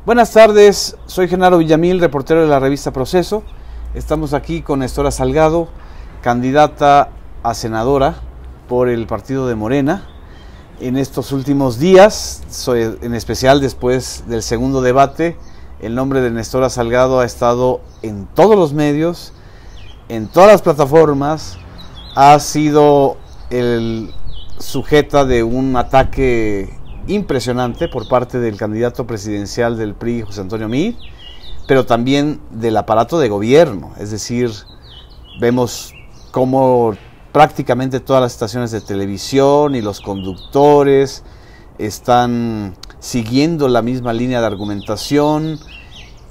Buenas tardes, soy Genaro Villamil, reportero de la revista Proceso. Estamos aquí con Nestora Salgado, candidata a senadora por el partido de Morena. En estos últimos días, en especial después del segundo debate, el nombre de Nestora Salgado ha estado en todos los medios, en todas las plataformas, ha sido el sujeta de un ataque impresionante por parte del candidato presidencial del PRI, José Antonio Meade, pero también del aparato de gobierno. Es decir, vemos cómo prácticamente todas las estaciones de televisión y los conductores están siguiendo la misma línea de argumentación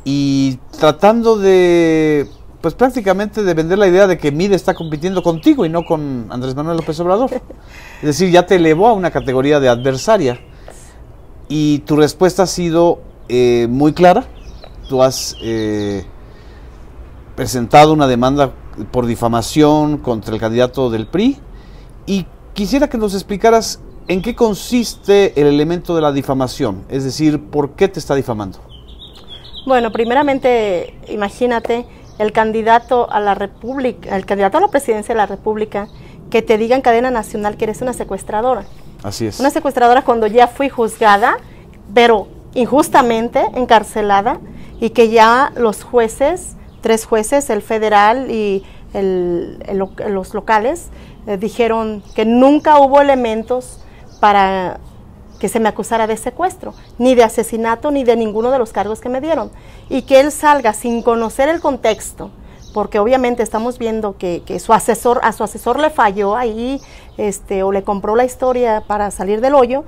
y tratando de, pues prácticamente de vender la idea de que Meade está compitiendo contigo y no con Andrés Manuel López Obrador. Es decir, ya te elevó a una categoría de adversaria. Y tu respuesta ha sido muy clara. Tú has presentado una demanda por difamación contra el candidato del PRI y quisiera que nos explicaras en qué consiste el elemento de la difamación, es decir, ¿por qué te está difamando? Bueno, primeramente, imagínate el candidato a la República, el candidato a la presidencia de la República, que te diga en cadena nacional que eres una secuestradora. Así es. Una secuestradora cuando ya fui juzgada, pero injustamente encarcelada, y que ya los jueces, 3 jueces, el federal y los locales, dijeron que nunca hubo elementos para que se me acusara de secuestro, ni de asesinato, ni de ninguno de los cargos que me dieron. Y que él salga sin conocer el contexto, porque obviamente estamos viendo que a su asesor le falló ahí, o le compró la historia para salir del hoyo,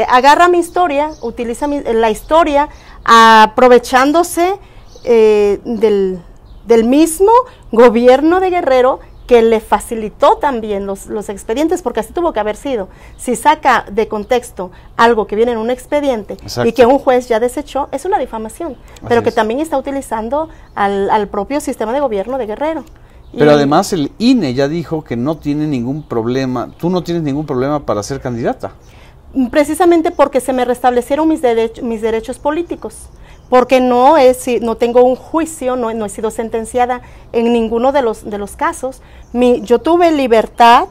agarra mi historia, utiliza la historia aprovechándose del mismo gobierno de Guerrero, que le facilitó también los expedientes, porque así tuvo que haber sido. Si saca de contexto algo que viene en un expediente, exacto, y que un juez ya desechó, es una difamación, pero que también está utilizando al propio sistema de gobierno de Guerrero. Pero además el INE ya dijo que no tiene ningún problema, tú no tienes ningún problema para ser candidata. Precisamente porque se me restablecieron mis derechos políticos, porque no tengo un juicio, no he sido sentenciada en ninguno de los casos. Yo tuve libertad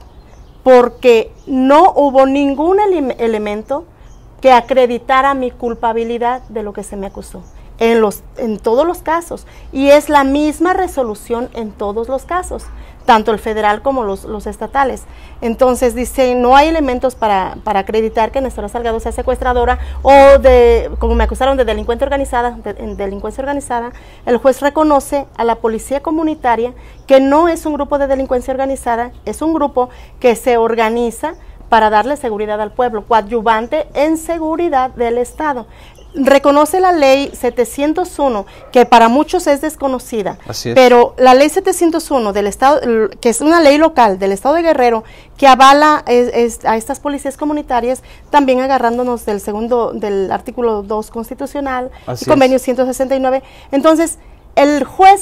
porque no hubo ningún elemento que acreditara mi culpabilidad de lo que se me acusó, en todos los casos, y es la misma resolución en todos los casos, tanto el federal como los estatales. Entonces dice, no hay elementos para acreditar que Nestora Salgado sea secuestradora o como me acusaron de delincuencia organizada. El juez reconoce a la policía comunitaria que no es un grupo de delincuencia organizada, es un grupo que se organiza para darle seguridad al pueblo, coadyuvante en seguridad del Estado. Reconoce la ley 701, que para muchos es desconocida, pero la ley 701 del Estado, que es una ley local del Estado de Guerrero, que avala a estas policías comunitarias, también agarrándonos del artículo 2 constitucional, y convenio 169. Entonces, el juez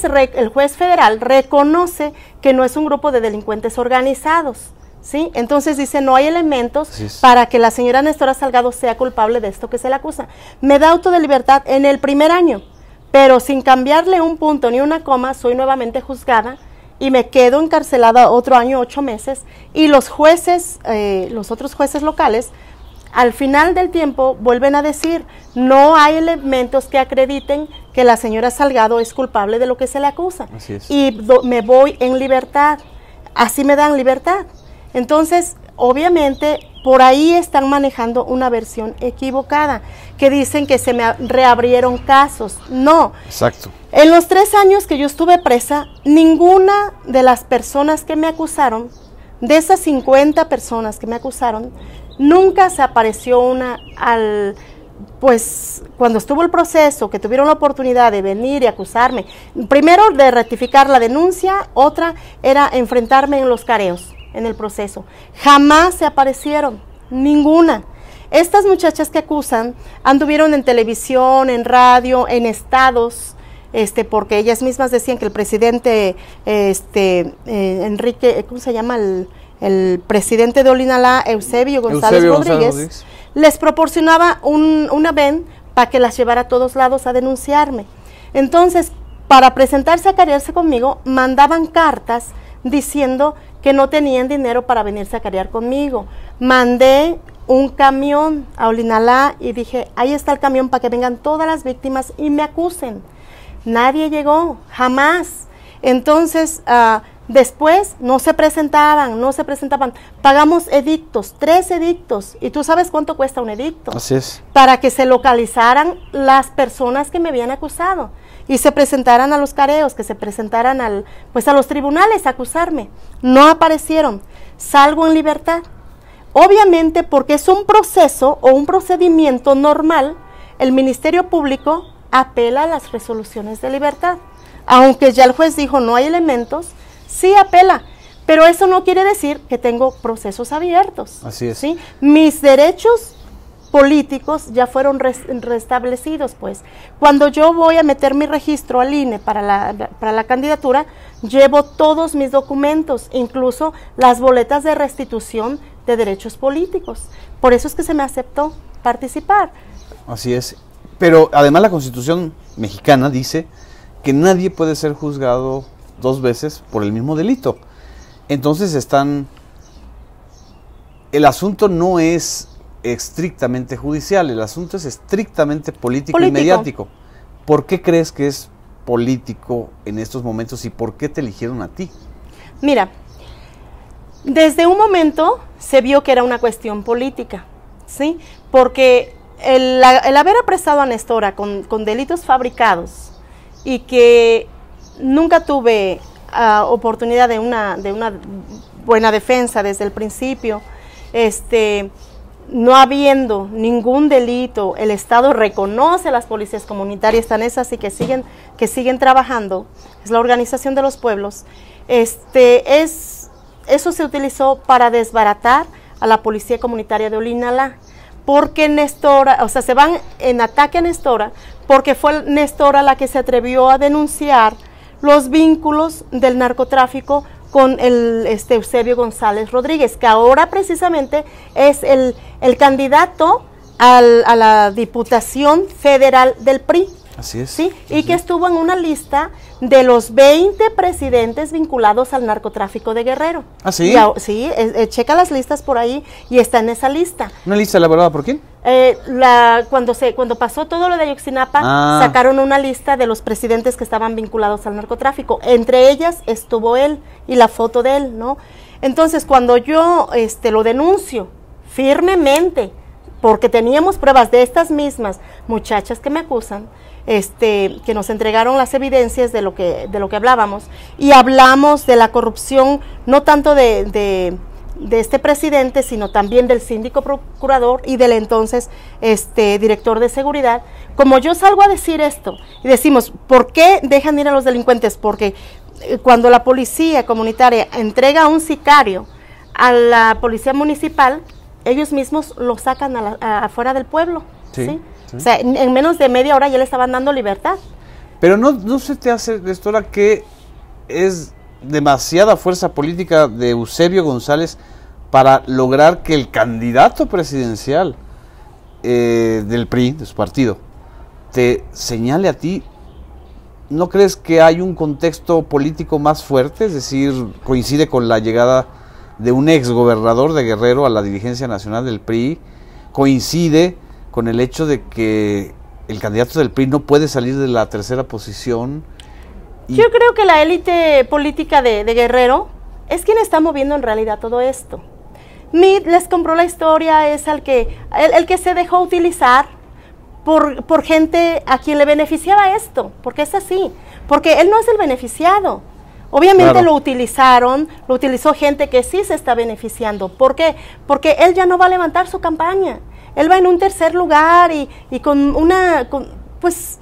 federal reconoce que no es un grupo de delincuentes organizados, ¿sí? Entonces dice, no hay elementos para que la señora Nestora Salgado sea culpable de esto que se le acusa. Me da auto de libertad en el primer año, pero sin cambiarle un punto ni una coma, soy nuevamente juzgada y me quedo encarcelada otro año, 8 meses, y los jueces, los otros jueces locales, al final del tiempo vuelven a decir, no hay elementos que acrediten que la señora Salgado es culpable de lo que se le acusa. Y me voy en libertad, así me dan libertad. Entonces, obviamente, por ahí están manejando una versión equivocada, que dicen que se me reabrieron casos. No. Exacto. En los 3 años que yo estuve presa, ninguna de las personas que me acusaron, de esas 50 personas que me acusaron, nunca se apareció pues cuando estuvo el proceso, que tuvieron la oportunidad de venir y acusarme, primero de rectificar la denuncia, otra era enfrentarme en los careos, en el proceso. Jamás se aparecieron, ninguna. Estas muchachas que acusan anduvieron en televisión, en radio, en estados, porque ellas mismas decían que el presidente, Enrique, ¿cómo se llama? El presidente de Olinalá, Eusebio González Rodríguez, les proporcionaba una VEN para que las llevara a todos lados a denunciarme. Entonces, para presentarse a carearse conmigo, mandaban cartas diciendo que no tenían dinero para venirse a carear conmigo. Mandé un camión a Olinalá y dije, ahí está el camión para que vengan todas las víctimas y me acusen. Nadie llegó, jamás. Entonces, después no se presentaban. Pagamos edictos, 3 edictos. ¿Y tú sabes cuánto cuesta un edicto? Así es. Para que se localizaran las personas que me habían acusado y se presentaran a los careos, que se presentaran a los tribunales a acusarme. No aparecieron. Salgo en libertad. Obviamente, porque es un proceso o un procedimiento normal, el Ministerio Público apela a las resoluciones de libertad. Aunque ya el juez dijo no hay elementos, sí apela, pero eso no quiere decir que tengo procesos abiertos. Así es. ¿Sí? Mis derechos políticos ya fueron restablecidos, pues. Cuando yo voy a meter mi registro al INE para la candidatura, llevo todos mis documentos, incluso las boletas de restitución de derechos políticos. Por eso es que se me aceptó participar. Así es. Pero además la Constitución mexicana dice que nadie puede ser juzgado 2 veces por el mismo delito. Entonces el asunto no es estrictamente judicial, el asunto es estrictamente político y mediático. ¿Por qué crees que es político en estos momentos y por qué te eligieron a ti? Mira, desde un momento se vio que era una cuestión política, ¿sí? Porque el haber apresado a Nestora con delitos fabricados y que nunca tuve oportunidad de una buena defensa desde el principio, no habiendo ningún delito, el Estado reconoce a las policías comunitarias, tan es así que siguen trabajando, es la Organización de los Pueblos. Eso se utilizó para desbaratar a la policía comunitaria de Olinalá, porque Nestora, o sea, se van en ataque a Nestora, porque fue Nestora la que se atrevió a denunciar los vínculos del narcotráfico con el Eusebio González Rodríguez, que ahora precisamente es el candidato a la Diputación Federal del PRI. Así es. ¿Sí? Y que estuvo en una lista de los 20 presidentes vinculados al narcotráfico de Guerrero. ¿Ah, sí? Sí, checa las listas por ahí y está en esa lista. ¿Una lista elaborada por quién? Cuando pasó todo lo de Ayotzinapa, sacaron una lista de los presidentes que estaban vinculados al narcotráfico. Entre ellas estuvo él y la foto de él, ¿no? Entonces, cuando yo lo denuncio firmemente, porque teníamos pruebas de estas mismas muchachas que me acusan, que nos entregaron las evidencias de lo que hablábamos, y hablamos de la corrupción, no tanto de este presidente, sino también del síndico procurador y del entonces director de seguridad. Como yo salgo a decir esto y decimos, ¿por qué dejan ir a los delincuentes? Porque cuando la policía comunitaria entrega a un sicario a la policía municipal, ellos mismos lo sacan afuera del pueblo, ¿sí? ¿Sí? O sea, en menos de media hora ya le estaban dando libertad. Pero no se te hace, Nestora, que es demasiada fuerza política de Eusebio González para lograr que el candidato presidencial del PRI, de su partido, te señale a ti. ¿No crees que hay un contexto político más fuerte? Es decir, coincide con la llegada de un ex gobernador de Guerrero a la dirigencia nacional del PRI, coincide con el hecho de que el candidato del PRI no puede salir de la tercera posición. Yo creo que la élite política de Guerrero es quien está moviendo en realidad todo esto. Meade les compró la historia, es el que se dejó utilizar por gente a quien le beneficiaba esto, porque es así, porque él no es el beneficiado. Obviamente claro. Lo utilizó gente que sí se está beneficiando. ¿Por qué? Porque él ya no va a levantar su campaña. Él va en un tercer lugar y pues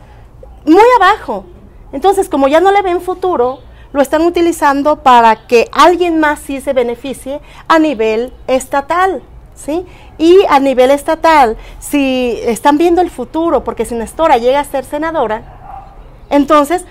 muy abajo. Entonces, como ya no le ven futuro, lo están utilizando para que alguien más sí se beneficie a nivel estatal, ¿sí? Y a nivel estatal, si están viendo el futuro, porque si Nestora llega a ser senadora, entonces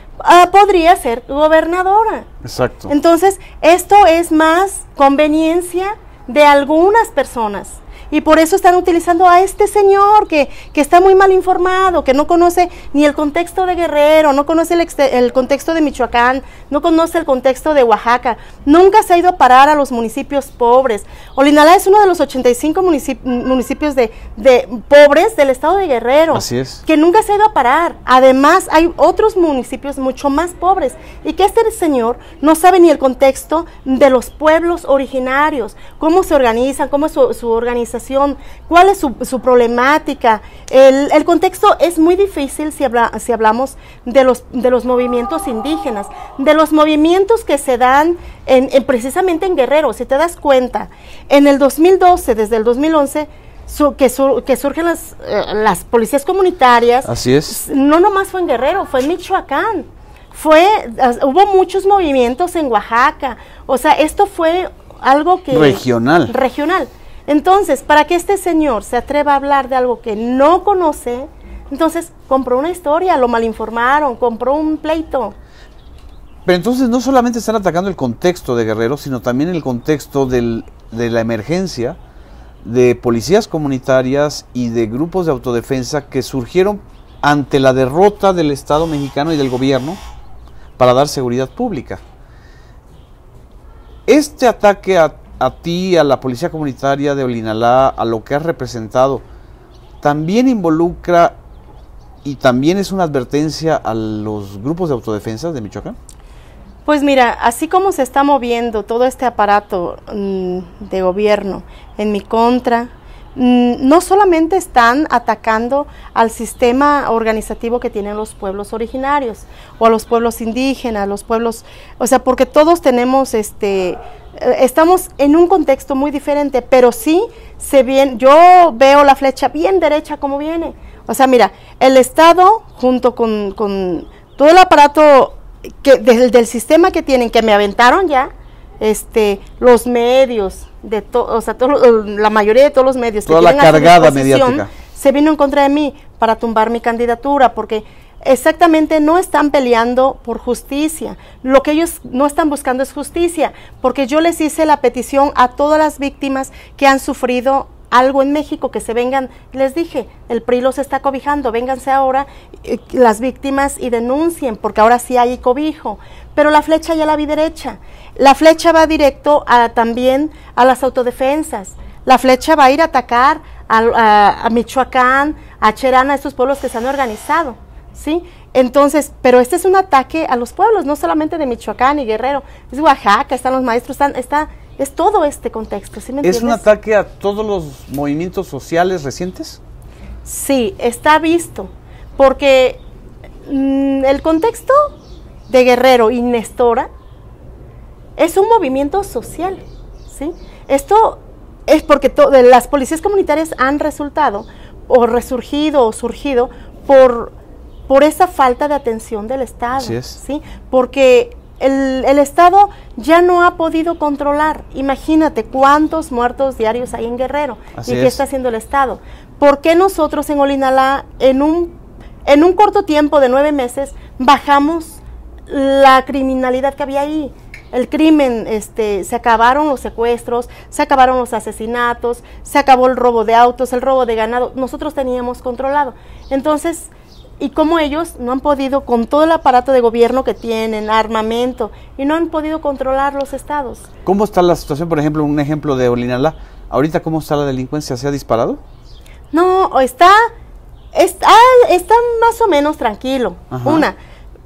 podría ser gobernadora. Exacto. Entonces, esto es más conveniencia de algunas personas. y por eso están utilizando a este señor que está muy mal informado, que no conoce ni el contexto de Guerrero, no conoce el contexto de Michoacán, no conoce el contexto de Oaxaca, nunca se ha ido a parar a los municipios pobres. Olinalá es uno de los 85 municipios de pobres del estado de Guerrero. Así es. Que nunca se ha ido a parar. Además, hay otros municipios mucho más pobres y que este señor no sabe ni el contexto de los pueblos originarios, cómo se organizan, cómo es su organización, cuál es su problemática. El contexto es muy difícil si hablamos de los movimientos indígenas, de los movimientos que se dan precisamente en Guerrero. Si te das cuenta, en el 2012, desde el 2011, que surgen las policías comunitarias. Así es. No nomás fue en Guerrero, fue en Michoacán. Hubo muchos movimientos en Oaxaca. O sea, esto fue algo que... Regional. Entonces, para que este señor se atreva a hablar de algo que no conoce, entonces compró una historia, lo malinformaron, compró un pleito. Pero entonces no solamente están atacando el contexto de Guerrero, sino también el contexto de la emergencia de policías comunitarias y de grupos de autodefensa que surgieron ante la derrota del Estado mexicano y del gobierno para dar seguridad pública. Este ataque a ti, a la policía comunitaria de Olinalá, a lo que has representado, también involucra y también es una advertencia a los grupos de autodefensa de Michoacán. Pues mira, así como se está moviendo todo este aparato de gobierno en mi contra, no solamente están atacando al sistema organizativo que tienen los pueblos originarios o a los pueblos indígenas, los pueblos, o sea, porque todos tenemos estamos en un contexto muy diferente, pero sí yo veo la flecha bien derecha como viene. O sea, mira, el Estado junto con todo el aparato del sistema que tienen, que me aventaron ya, los medios, o sea, la mayoría de todos los medios, toda la cargada mediática, se vino en contra de mí para tumbar mi candidatura, porque exactamente no están peleando por justicia. Lo que ellos no están buscando es justicia, porque yo les hice la petición a todas las víctimas que han sufrido algo en México, que se vengan, les dije, el PRI los está cobijando, vénganse ahora las víctimas y denuncien, porque ahora sí hay cobijo. Pero la flecha ya la vi derecha, la flecha va directo también a las autodefensas, la flecha va a ir a atacar a Michoacán, a Cherán, a estos pueblos que se han organizado, ¿sí? Entonces, pero este es un ataque a los pueblos, no solamente de Michoacán y Guerrero, es Oaxaca, están los maestros, es todo este contexto, ¿sí me entiendes? ¿Es un ataque a todos los movimientos sociales recientes? Sí, está visto, porque el contexto de Guerrero y Nestora es un movimiento social, ¿sí? Esto es porque las policías comunitarias han resultado, o resurgido, o surgido, por esa falta de atención del Estado, Así es. ¿sí? Porque el Estado ya no ha podido controlar. Imagínate cuántos muertos diarios hay en Guerrero. Así ¿Y qué está haciendo el Estado? ¿Por qué nosotros en Olinalá, en un corto tiempo de 9 meses, bajamos la criminalidad que había ahí? El crimen, se acabaron los secuestros, se acabaron los asesinatos, se acabó el robo de autos, el robo de ganado. Nosotros teníamos controlado. Entonces, y como ellos no han podido, con todo el aparato de gobierno que tienen, armamento, y no han podido controlar los estados. ¿Cómo está la situación, por ejemplo, un ejemplo de Olinalá? ¿Ahorita cómo está la delincuencia? ¿Se ha disparado? No, está más o menos tranquilo. Ajá.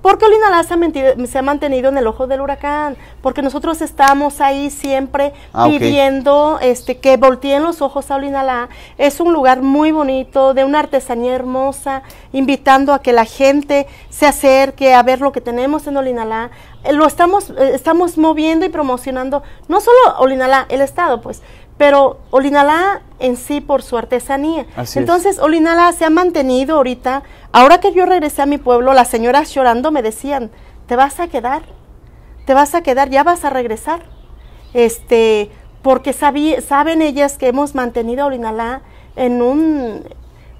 Porque Olinalá se ha mantenido en el ojo del huracán, porque nosotros estamos ahí siempre pidiendo que volteen los ojos a Olinalá. Es un lugar muy bonito, de una artesanía hermosa, invitando a que la gente se acerque a ver lo que tenemos en Olinalá. Lo estamos moviendo y promocionando, no solo Olinalá, el Estado, pues, pero Olinalá en sí por su artesanía. Entonces, Olinalá se ha mantenido ahorita. Ahora que yo regresé a mi pueblo, las señoras llorando me decían, ¿te vas a quedar? ¿Ya vas a regresar? Porque saben ellas que hemos mantenido a Olinalá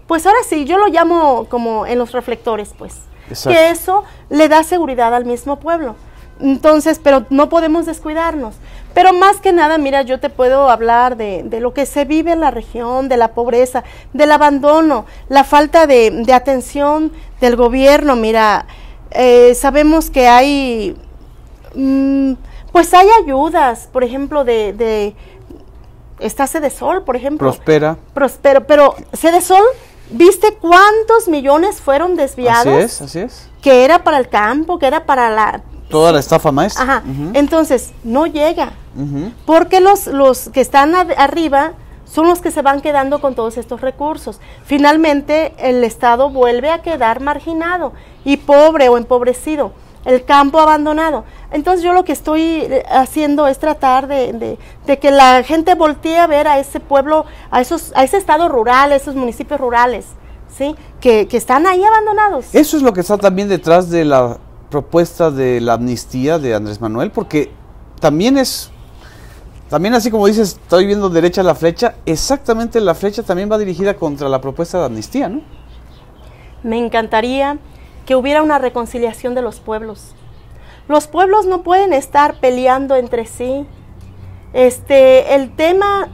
pues ahora sí, yo lo llamo como en los reflectores, pues. Exacto. Que eso le da seguridad al mismo pueblo. Entonces, pero no podemos descuidarnos. Pero más que nada, mira, yo te puedo hablar de lo que se vive en la región, de la pobreza, del abandono, la falta de atención del gobierno. Mira, sabemos que hay, pues hay ayudas, por ejemplo, está Cedesol, por ejemplo. Prospero, pero Cedesol, ¿viste cuántos millones fueron desviados? Así es. Que era para el campo, que era para toda la estafa maestra. Ajá. Entonces, no llega. Porque los que están arriba son los que se van quedando con todos estos recursos. Finalmente, el Estado vuelve a quedar marginado y pobre o empobrecido. El campo abandonado. Entonces, yo lo que estoy haciendo es tratar de que la gente voltee a ver a ese pueblo, a ese estado rural, a esos municipios rurales, ¿sí? Que están ahí abandonados. Eso es lo que está también detrás de la propuesta de la amnistía de Andrés Manuel, porque también así como dices, estoy viendo derecha la flecha, exactamente la flecha también va dirigida contra la propuesta de amnistía, ¿no? Me encantaría que hubiera una reconciliación de los pueblos. Los pueblos no pueden estar peleando entre sí. El tema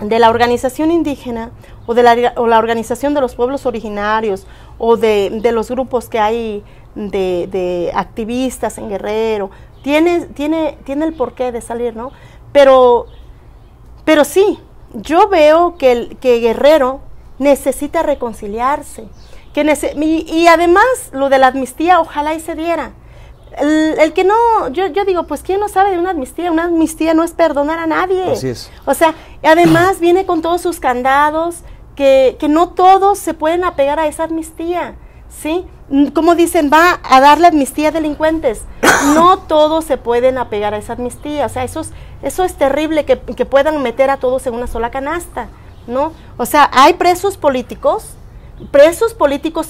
de la organización indígena o la organización de los pueblos originarios o de los grupos que hay de activistas en Guerrero, tiene el porqué de salir, ¿no? Pero sí, yo veo que Guerrero necesita reconciliarse, y además lo de la amnistía ojalá y se diera. El que no, yo digo, pues ¿quién no sabe de una amnistía? Una amnistía no es perdonar a nadie. Así es. O sea, además viene con todos sus candados, que no todos se pueden apegar a esa amnistía, ¿sí? Como dicen, va a darle amnistía a delincuentes. No todos se pueden apegar a esa amnistía. O sea, eso es terrible que puedan meter a todos en una sola canasta, ¿no? O sea, hay presos políticos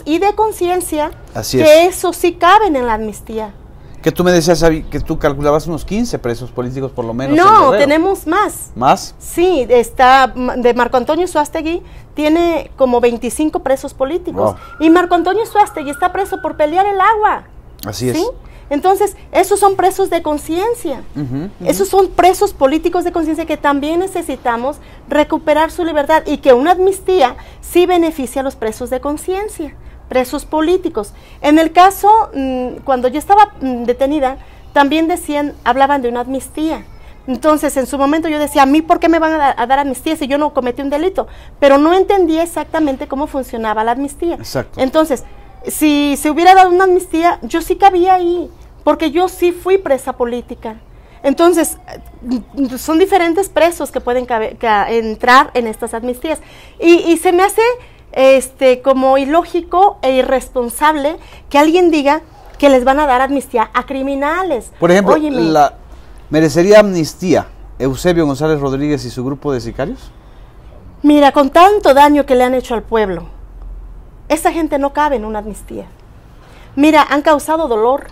y de conciencia, que eso sí caben en la amnistía. Que tú me decías, que tú calculabas unos 15 presos políticos por lo menos. No, tenemos más. ¿Más? Sí, está de Marco Antonio Suástegui, tiene como 25 presos políticos. Wow. Y Marco Antonio Suástegui está preso por pelear el agua. Así es. ¿Sí? Entonces, esos son presos de conciencia. Esos son presos políticos de conciencia que también necesitamos recuperar su libertad, y que una amnistía sí beneficia a los presos de conciencia, presos políticos. En el caso, cuando yo estaba detenida, también hablaban de una amnistía. Entonces, en su momento yo decía, ¿a mí por qué me van a dar amnistía si yo no cometí un delito? Pero no entendía exactamente cómo funcionaba la amnistía. Exacto. Entonces, si se hubiera dado una amnistía, yo sí cabía ahí, porque yo sí fui presa política. Entonces, son diferentes presos que pueden entrar en estas amnistías. Y se me hace como ilógico e irresponsable que alguien diga que les van a dar amnistía a criminales. Por ejemplo, ¿merecería amnistía Eusebio González Rodríguez y su grupo de sicarios? Mira, con tanto daño que le han hecho al pueblo, esa gente no cabe en una amnistía. Mira, han causado dolor.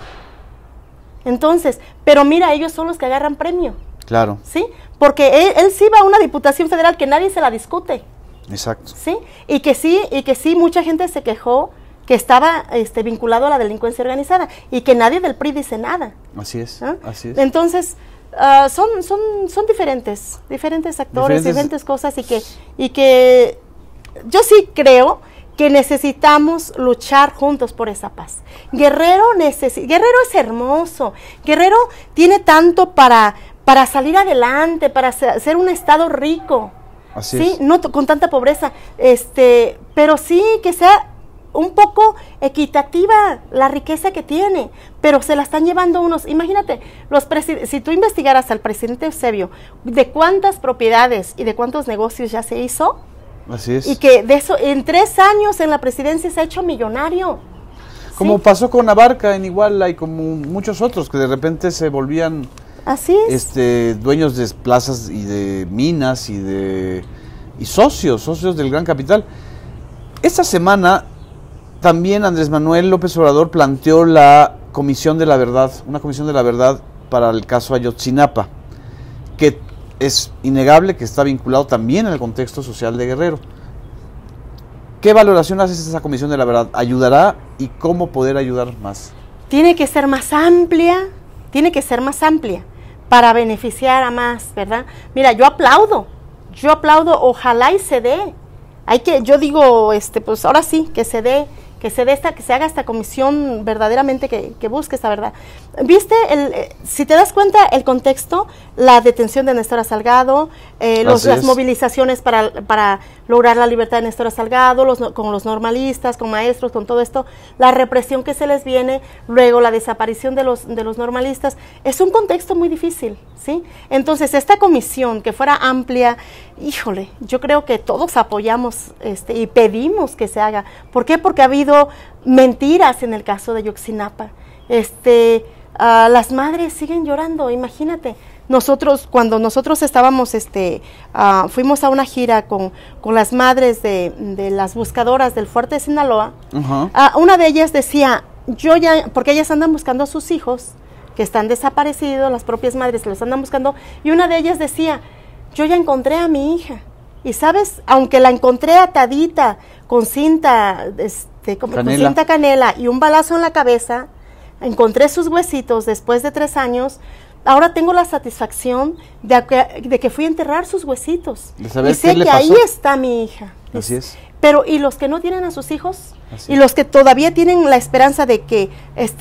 Entonces, pero mira, ellos son los que agarran premio. Claro. ¿Sí? Porque él sí va a una diputación federal que nadie se la discute. Exacto. ¿Sí? Y que sí, mucha gente se quejó que estaba vinculado a la delincuencia organizada y que nadie del PRI dice nada. Así es, ¿Ah? así es. Entonces, son diferentes actores, diferentes cosas, y que yo sí creo que necesitamos luchar juntos por esa paz. Guerrero es hermoso. Guerrero tiene tanto para salir adelante, para ser un estado rico. Así ¿sí? es. No con tanta pobreza, pero sí que sea un poco equitativa la riqueza que tiene, pero se la están llevando unos. Imagínate, si tú investigaras al presidente Eusebio, de cuántas propiedades y de cuántos negocios ya se hizo. Así es. Y que de eso, en 3 años en la presidencia se ha hecho millonario. Como pasó con Abarca en Iguala y como muchos otros que de repente se volvían así es. Dueños de plazas y de minas y socios del gran capital. Esta semana también Andrés Manuel López Obrador planteó la Comisión de la Verdad, una Comisión de la Verdad para el caso Ayotzinapa, que es innegable que está vinculado también al contexto social de Guerrero. ¿Qué valoración haces de esa Comisión de la Verdad? ¿Ayudará y cómo poder ayudar más? Tiene que ser más amplia, tiene que ser más amplia para beneficiar a más, ¿verdad? Mira, yo aplaudo, ojalá y se dé. Yo digo, pues ahora sí, que se haga esta comisión verdaderamente que busque esta verdad. ¿Viste? Si te das cuenta, el contexto, la detención de Nestora Salgado, las movilizaciones para lograr la libertad de Nestora Salgado, con los normalistas, con maestros, con todo esto, la represión que se les viene, luego la desaparición de los normalistas, es un contexto muy difícil, ¿sí? Entonces, esta comisión que fuera amplia, híjole, yo creo que todos apoyamos y pedimos que se haga. ¿Por qué? Porque ha habido mentiras en el caso de Ayotzinapa. Las madres siguen llorando, imagínate. Cuando nosotros estábamos, fuimos a una gira con las madres de las buscadoras del Fuerte de Sinaloa, una de ellas decía, porque ellas andan buscando a sus hijos, que están desaparecidos, las propias madres los andan buscando, y una de ellas decía, yo ya encontré a mi hija, y sabes, aunque la encontré atadita, con cinta, con cinta canela y un balazo en la cabeza, encontré sus huesitos después de 3 años, ahora tengo la satisfacción de que fui a enterrar sus huesitos. Y sé que ahí está mi hija. Así es. Pero, ¿y los que no tienen a sus hijos? Y los que todavía tienen la esperanza de que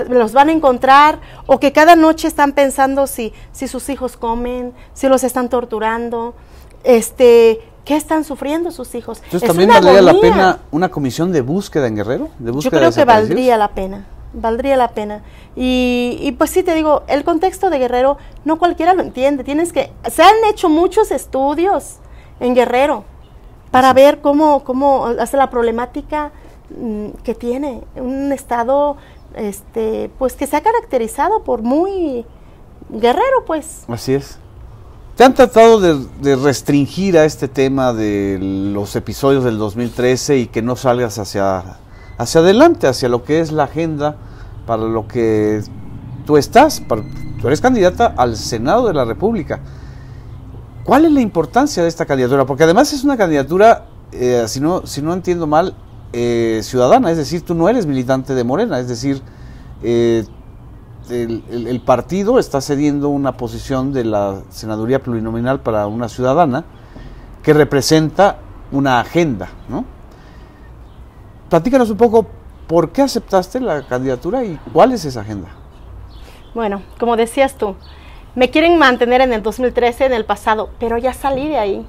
los van a encontrar, o que cada noche están pensando si sus hijos comen, si los están torturando, ¿qué están sufriendo sus hijos? Entonces, ¿también valdría la pena una comisión de búsqueda en Guerrero? Yo creo que valdría la pena. Y pues sí, te digo, el contexto de Guerrero no cualquiera lo entiende. Se han hecho muchos estudios en Guerrero para ver cómo hace la problemática que tiene un estado, pues que se ha caracterizado por muy guerrero, pues. Así es. ¿Te han tratado de restringir a este tema de los episodios del 2013 y que no salgas hacia adelante, hacia lo que es la agenda para lo que tú estás? Tú eres candidata al Senado de la República. ¿Cuál es la importancia de esta candidatura? Porque además es una candidatura, si no entiendo mal, ciudadana, es decir, tú no eres militante de Morena, es decir, el partido está cediendo una posición de la senaduría plurinominal para una ciudadana que representa una agenda, ¿no? Platícanos un poco, ¿por qué aceptaste la candidatura y cuál es esa agenda? Bueno, como decías tú, me quieren mantener en el 2013, en el pasado, pero ya salí de ahí.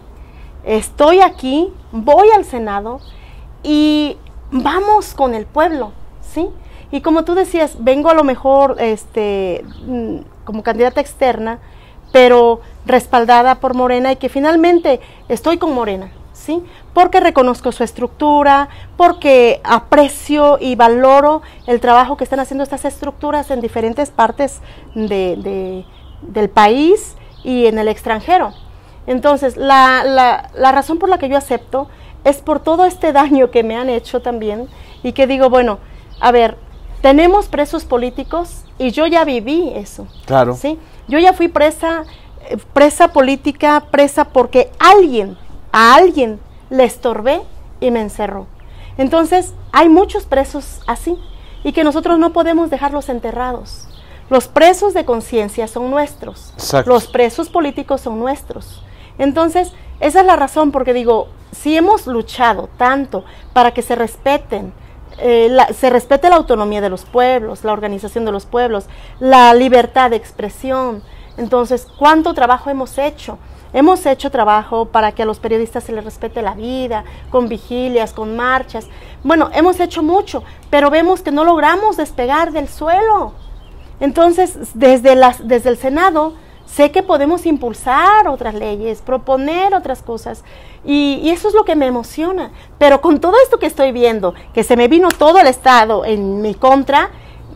Estoy aquí, voy al Senado y vamos con el pueblo, ¿sí? Y como tú decías, vengo a lo mejor como candidata externa, pero respaldada por Morena, y que finalmente estoy con Morena, ¿sí? Porque reconozco su estructura, porque aprecio y valoro el trabajo que están haciendo estas estructuras en diferentes partes del país y en el extranjero. Entonces, la razón por la que yo acepto es por todo este daño que me han hecho también, y que digo, bueno, a ver, tenemos presos políticos y yo ya viví eso. Claro. ¿Sí? Yo ya fui presa política, presa porque a alguien le estorbé y me encerró. Entonces, hay muchos presos así, y que nosotros no podemos dejarlos enterrados. Los presos de conciencia son nuestros. Exacto. Los presos políticos son nuestros. Entonces, esa es la razón, porque digo, si hemos luchado tanto para que se respeten, se respete la autonomía de los pueblos, la organización de los pueblos, la libertad de expresión, entonces, ¿cuánto trabajo hemos hecho? Hemos hecho trabajo para que a los periodistas se les respete la vida, con vigilias, con marchas. Bueno, hemos hecho mucho, pero vemos que no logramos despegar del suelo. Entonces, desde el Senado, sé que podemos impulsar otras leyes, proponer otras cosas, y eso es lo que me emociona. Pero con todo esto que estoy viendo, que se me vino todo el Estado en mi contra,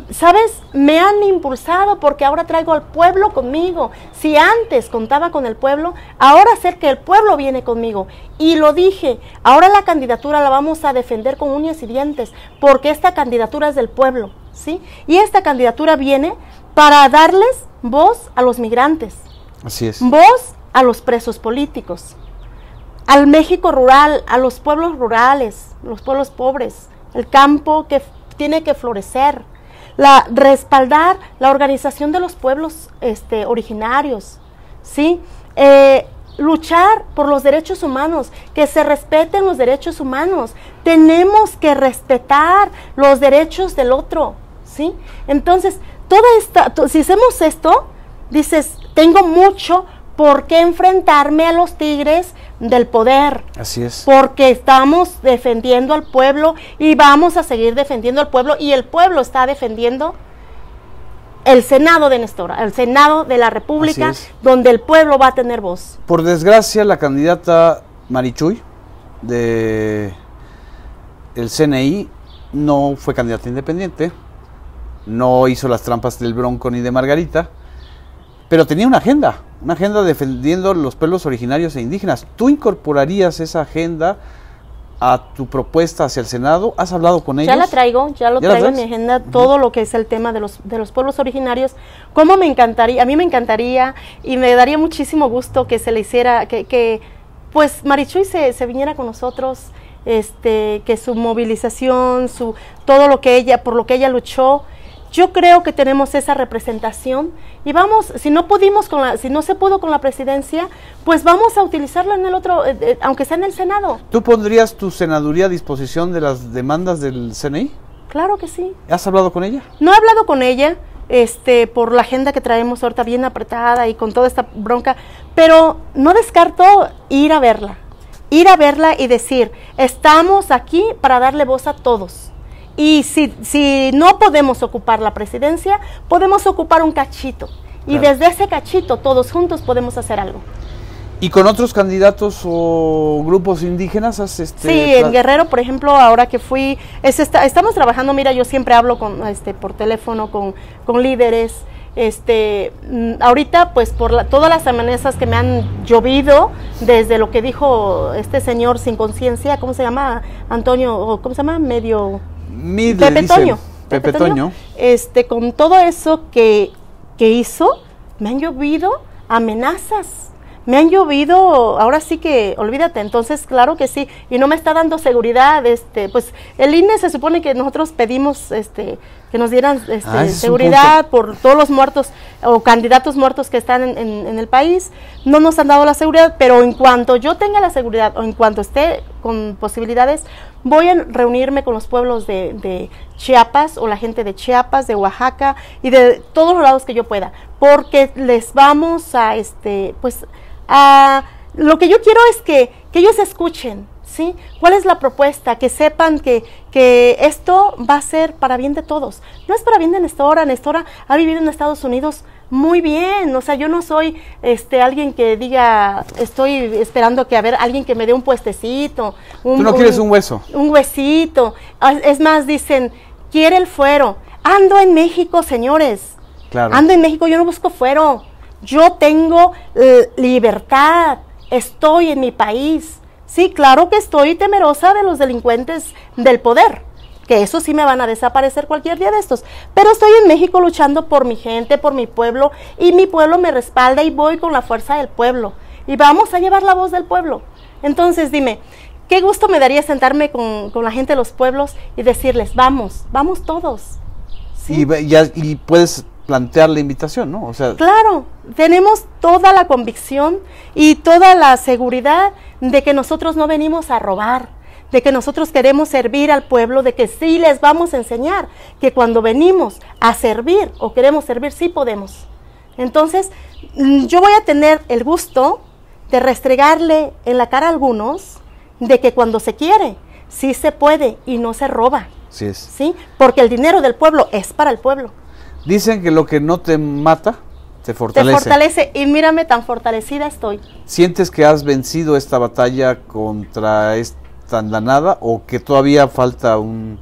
¿sabes? Me han impulsado porque ahora traigo al pueblo conmigo. Si antes contaba con el pueblo, ahora sé que el pueblo viene conmigo. Y lo dije, ahora la candidatura la vamos a defender con uñas y dientes, porque esta candidatura es del pueblo, ¿sí? Y esta candidatura viene para darles voz a los migrantes. Así es. Voz a los presos políticos, al México rural, a los pueblos rurales, los pueblos pobres, el campo que tiene que florecer, respaldar la organización de los pueblos originarios, ¿sí? Luchar por los derechos humanos, que se respeten los derechos humanos. Tenemos que respetar los derechos del otro, ¿sí? Entonces, si hacemos esto, dices, tengo mucho por qué enfrentarme a los tigres del poder. Así es. Porque estamos defendiendo al pueblo y vamos a seguir defendiendo al pueblo, y el pueblo está defendiendo el Senado de Nestora, el Senado de la República, donde el pueblo va a tener voz. Por desgracia, la candidata Marichuy de el CNI no fue candidata independiente, no hizo las trampas del Bronco ni de Margarita, pero tenía una agenda defendiendo los pueblos originarios e indígenas. ¿Tú incorporarías esa agenda a tu propuesta hacia el Senado? ¿Has hablado con ellos? Ya la traigo, ya lo traigo en mi agenda, todo lo que es el tema de los pueblos originarios. ¿Cómo me encantaría? A mí me encantaría y me daría muchísimo gusto que se le hiciera, que pues Marichuy se viniera con nosotros, que su movilización, todo lo que por lo que ella luchó. Yo creo que tenemos esa representación y vamos, si no se pudo con la presidencia, pues vamos a utilizarla en el otro, aunque sea en el Senado. ¿Tú pondrías tu senaduría a disposición de las demandas del CNI? Claro que sí. ¿Has hablado con ella? No he hablado con ella, por la agenda que traemos ahorita bien apretada y con toda esta bronca, pero no descarto ir a verla y decir, estamos aquí para darle voz a todos. Y si no podemos ocupar la presidencia, podemos ocupar un cachito. Y desde ese cachito, todos juntos podemos hacer algo. ¿Y con otros candidatos o grupos indígenas? Sí, en Guerrero, por ejemplo, ahora que fui, estamos trabajando, mira, yo siempre hablo por teléfono con líderes. Ahorita, pues, todas las amenazas que me han llovido, desde lo que dijo este señor sin conciencia, ¿cómo se llama? Antonio, o ¿cómo se llama? Pepe Toño. Con todo eso que hizo, me han llovido amenazas. Me han llovido, ahora sí que, olvídate, entonces claro que sí, y no me está dando seguridad, pues el INE se supone que nosotros pedimos que nos dieran seguridad por todos los muertos o candidatos muertos que están en el país. No nos han dado la seguridad, pero en cuanto yo tenga la seguridad o en cuanto esté con posibilidades, voy a reunirme con los pueblos de Chiapas o la gente de Chiapas, de Oaxaca y de todos los lados que yo pueda, porque les vamos a lo que yo quiero es que ellos escuchen, ¿sí? ¿Cuál es la propuesta? Que sepan que esto va a ser para bien de todos. No es para bien de Nestora. Nestora ha vivido en Estados Unidos muy bien. O sea, yo no soy alguien que diga, estoy esperando que alguien que me dé un puestecito. ¿Tú no quieres un hueso? Un huesito. Es más, dicen, quiere el fuero. Ando en México, señores. Claro. Ando en México, yo no busco fuero. Yo tengo libertad, estoy en mi país. Sí, claro que estoy temerosa de los delincuentes del poder, que eso sí me van a desaparecer cualquier día de estos. Pero estoy en México luchando por mi gente, por mi pueblo, y mi pueblo me respalda y voy con la fuerza del pueblo. Y vamos a llevar la voz del pueblo. Entonces dime, qué gusto me daría sentarme con la gente de los pueblos y decirles, vamos todos. ¿Sí? Y puedes plantear la invitación, ¿no? O sea, claro, tenemos toda la convicción y toda la seguridad de que nosotros no venimos a robar, de que nosotros queremos servir al pueblo, de que sí les vamos a enseñar que cuando venimos a servir o queremos servir, sí podemos. Entonces, yo voy a tener el gusto de restregarle en la cara a algunos de que cuando se quiere, sí se puede y no se roba. Sí es. ¿Sí? Porque el dinero del pueblo es para el pueblo. Dicen que lo que no te mata, te fortalece. Te fortalece, y mírame, tan fortalecida estoy. ¿Sientes que has vencido esta batalla contra esta andanada o que todavía falta un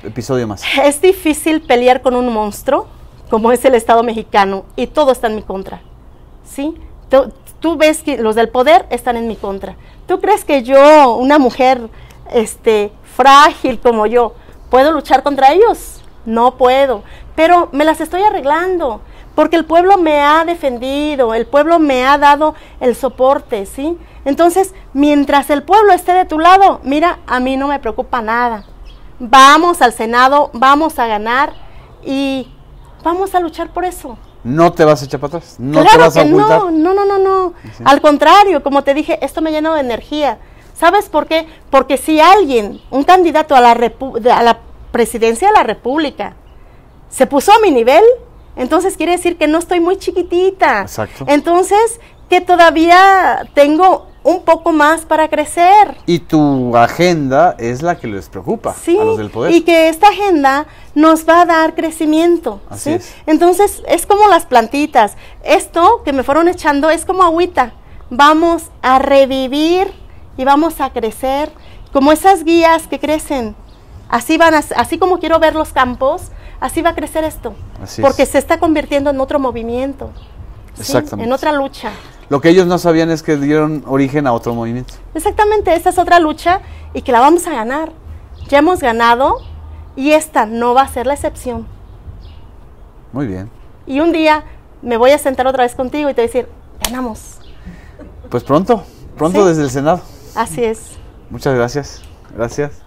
episodio más? Es difícil pelear con un monstruo, como es el Estado mexicano, y todo está en mi contra, ¿sí? Tú ves que los del poder están en mi contra. ¿Tú crees que yo, una mujer frágil como yo, puedo luchar contra ellos? No puedo, pero me las estoy arreglando, porque el pueblo me ha defendido, el pueblo me ha dado el soporte, ¿sí? Entonces, mientras el pueblo esté de tu lado, mira, a mí no me preocupa nada. Vamos al Senado, vamos a ganar, y vamos a luchar por eso. No te vas a echar para atrás, no Claro te vas a que ocultar. no. Sí. Al contrario, como te dije, esto me llena de energía. ¿Sabes por qué? Porque si alguien, un candidato a la presidencia de la República, se puso a mi nivel, entonces quiere decir que no estoy muy chiquitita. Exacto. Entonces, que todavía tengo un poco más para crecer. Y tu agenda es la que les preocupa Sí, a los del poder. y que esta agenda nos va a dar crecimiento. Así ¿sí? es. Entonces, es como las plantitas. Esto que me fueron echando es como agüita. Vamos a revivir y vamos a crecer como esas guías que crecen. Así así como quiero ver los campos, así va a crecer esto. Así porque es. se está convirtiendo en otro movimiento. ¿sí? Exactamente. En otra lucha. Lo que ellos no sabían es que dieron origen a otro movimiento. Exactamente, esta es otra lucha y que la vamos a ganar. Ya hemos ganado y esta no va a ser la excepción. Muy bien. Y un día me voy a sentar otra vez contigo y te voy a decir, ganamos. Pues pronto Sí. desde el Senado. Así es. Muchas gracias. Gracias.